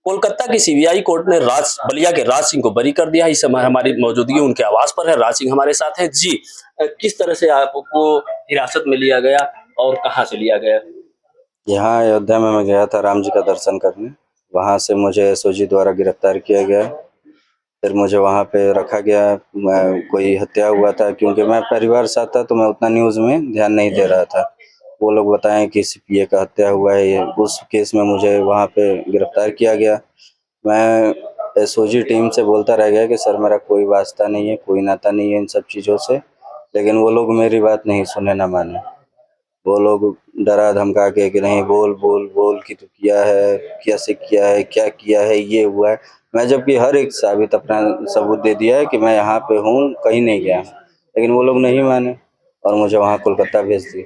कोलकाता की CBI court ने बलिया के राज सिंह को बरी कर दिया। इस समय हमारी मौजूदगी उनके आवास पर है। राज सिंह हमारे साथ हैं। जी, किस तरह से आपको हिरासत में लिया गया और कहाँ से लिया गया? यहाँ अयोध्या में मैं गया था राम जी का दर्शन करने। वहाँ से मुझे एसओजी द्वारा गिरफ्तार किया गया। फिर मुझे वहाँ पे रखा गया। मैं कोई हत्या हुआ था, क्योंकि मैं परिवार साथ था तो मैं उतना न्यूज़ में ध्यान नहीं दे रहा था। वो लोग बताएं कि सीपीए का हत्या हुआ है, ये उस केस में मुझे वहाँ पे गिरफ्तार किया गया। मैं एसओजी टीम से बोलता रह गया कि सर मेरा कोई वास्ता नहीं है, कोई नाता नहीं है इन सब चीज़ों से, लेकिन वो लोग मेरी बात नहीं सुने ना माने। वो लोग डरा धमका के कि नहीं बोल बोल बोल कि तू किया है, कैसे किया है, क्या किया है, ये हुआ है। मैं जबकि हर एक साबित अपना सबूत दे दिया है कि मैं यहाँ पे हूँ, कहीं नहीं गया हूँ, लेकिन वो लोग नहीं माने और मुझे वहाँ कोलकाता भेज दिए।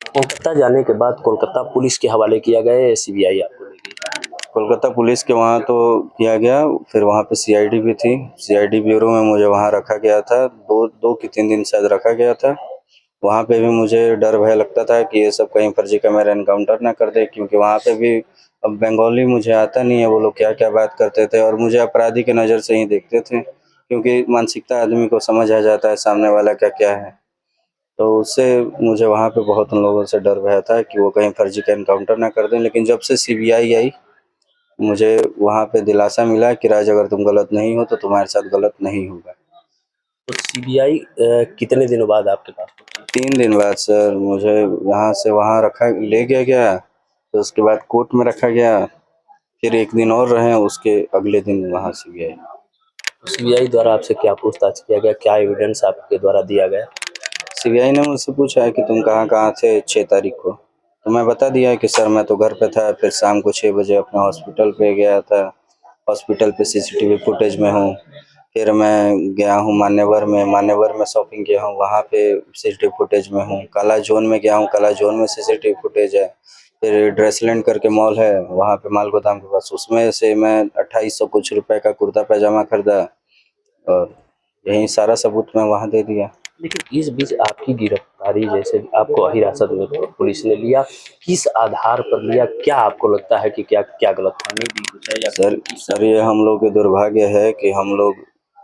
कोलकाता जाने के बाद कोलकाता पुलिस के हवाले किया गया या सीबीआई आपको ले गई? कोलकाता पुलिस के वहाँ तो किया गया, फिर वहाँ पे सीआईडी भी थी। सीआईडी ब्यूरो में मुझे वहाँ रखा गया था, 2 कि 3 दिन शायद रखा गया था। वहाँ पे भी मुझे डर भय लगता था कि ये सब कहीं फर्जी का मेरा एनकाउंटर ना कर दे, क्योंकि वहाँ पे भी अब बंगाली मुझे आता नहीं है, वो लोग क्या क्या बात करते थे और मुझे अपराधी की नज़र से ही देखते थे, क्योंकि मानसिकता आदमी को समझ आ जाता है सामने वाला क्या क्या है। तो उससे मुझे वहाँ पे बहुत उन लोगों से डर भय था कि वो कहीं फर्जी का एनकाउंटर ना कर दें। लेकिन जब से सीबीआई आई, मुझे वहाँ पे दिलासा मिला कि राज अगर तुम गलत नहीं हो तो तुम्हारे साथ गलत नहीं होगा। तो सीबीआई कितने दिनों बाद आपके पास पहुंची? 3 दिन बाद सर मुझे यहाँ से वहाँ रखा ले गया गया, तो उसके बाद कोर्ट में रखा गया। फिर 1 दिन और रहे, उसके अगले दिन वहाँ से गए। सीबीआई द्वारा आपसे क्या पूछताछ किया गया? क्या एविडेंस आपके द्वारा दिया गया? सीबीआई ने मुझसे पूछा है कि तुम कहाँ कहाँ थे 6 तारीख को, तो मैं बता दिया कि सर मैं तो घर पे था, फिर शाम को 6 बजे अपने हॉस्पिटल पे गया था, हॉस्पिटल पे सीसीटीवी फुटेज में हूँ। फिर मैं गया हूँ मान्यवर में शॉपिंग किया हूँ, वहाँ पे सीसीटीवी फुटेज में हूँ। काला जोन में गया हूँ, काला जोन में सीसीटीवी फुटेज है। फिर ड्रेसलैंड करके मॉल है, वहाँ पे माल गोदाम के पास, उसमें से मैं 2800 कुछ रुपए का कुर्ता पैजामा खरीदा और यही सारा सबूत मैं वहाँ दे दिया। लेकिन इस बीच आपकी गिरफ्तारी, जैसे आपको हिरासत में पुलिस ने लिया, किस आधार पर लिया? क्या आपको लगता है कि क्या क्या गलतफहमी थी कुछ है या सर ये हम लोग के दुर्भाग्य है कि हम लोग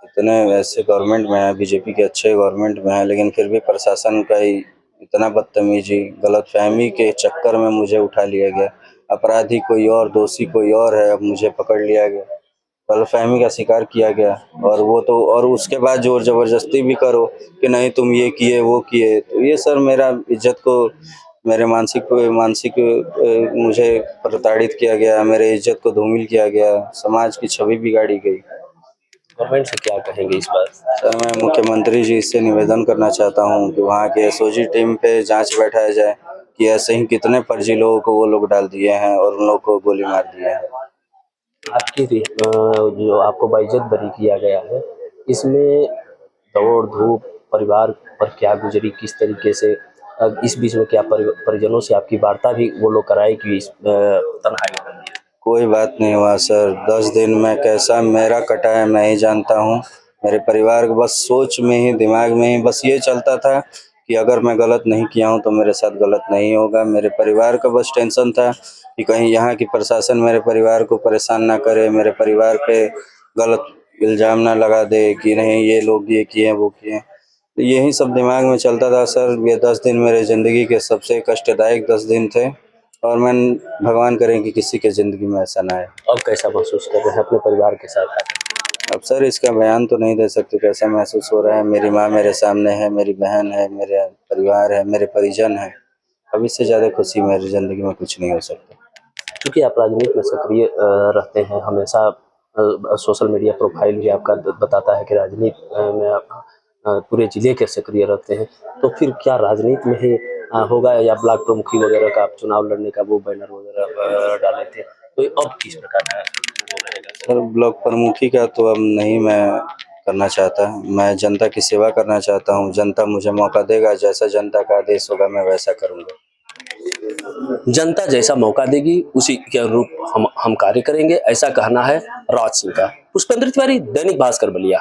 इतने ऐसे गवर्नमेंट में हैं, बीजेपी के अच्छे गवर्नमेंट में हैं, लेकिन फिर भी प्रशासन का ही इतना बदतमीजी, गलतफहमी के चक्कर में मुझे उठा लिया गया। अपराधी कोई और, दोषी कोई और है, अब मुझे पकड़ लिया गया, गलतफहमी का शिकार किया गया। और वो तो और उसके बाद जोर ज़बरदस्ती भी करो कि नहीं तुम ये किए वो किए, तो ये सर मेरा इज्जत को, मेरे मानसिक मानसिक मुझे प्रताड़ित किया गया, मेरे इज्जत को धूमिल किया गया, समाज की छवि बिगाड़ी गई। गवर्नमेंट से क्या कहेंगे इस बात? सर मैं मुख्यमंत्री जी से निवेदन करना चाहता हूँ कि वहाँ के एसओजी टीम पे जांच बैठाया जाए कि ऐसे ही कितने फर्जी लोगों को वो लोग डाल दिए हैं और उन लोगों को गोली मार दिया है। आपकी जो आपको बाइज्जत बरी किया गया है, इसमें दौड़ धूप परिवार पर क्या गुजरी, किस तरीके से इस बीच में क्या परिजनों से आपकी वार्ता भी वो लोग कराए कि इस तनहाई कर दी? कोई बात नहीं हुआ सर, 10 दिन में कैसा मेरा कटा है मैं ही जानता हूँ। मेरे परिवार को बस सोच में ही, दिमाग में ही बस ये चलता था कि अगर मैं गलत नहीं किया हूँ तो मेरे साथ गलत नहीं होगा। मेरे परिवार का बस टेंशन था कि कहीं यहाँ की प्रशासन मेरे परिवार को परेशान ना करे, मेरे परिवार पे गलत इल्ज़ाम ना लगा दे कि नहीं ये लोग ये किए वो किए। तो यही सब दिमाग में चलता था सर। ये 10 दिन मेरे ज़िंदगी के सबसे कष्टदायक 10 दिन थे और मैं, भगवान करे कि किसी के ज़िंदगी में ऐसा ना आए। अब कैसा महसूस कर रहे हैं अपने परिवार के साथ? अब सर इसका बयान तो नहीं दे सकते कैसा महसूस हो रहा है। मेरी माँ मेरे सामने है, मेरी बहन है, मेरे परिवार है, मेरे परिजन हैं। अब इससे ज़्यादा खुशी मेरी ज़िंदगी में कुछ नहीं हो सकता। चूँकि आप राजनीति में सक्रिय रहते हैं, हमेशा सोशल मीडिया प्रोफाइल भी आपका बताता है कि राजनीति में आप पूरे जिले के सक्रिय रहते हैं, तो फिर क्या राजनीति में ही होगा या ब्लॉक प्रमुखी वगैरह का आप चुनाव लड़ने का वो बैनर वगैरह डाले थे, तो अब किस प्रकार का वो रहेगा? सर ब्लॉक प्रमुखी का तो अब नहीं मैं करना चाहता। मैं जनता की सेवा करना चाहता हूँ। जनता मुझे मौका देगा, जैसा जनता का आदेश होगा मैं वैसा करूँगा। जनता जैसा मौका देगी उसी के अनुरूप हम कार्य करेंगे, ऐसा कहना है राज सिंह का। पुष्पेंद्र तिवारी, दैनिक भास्कर बलिया।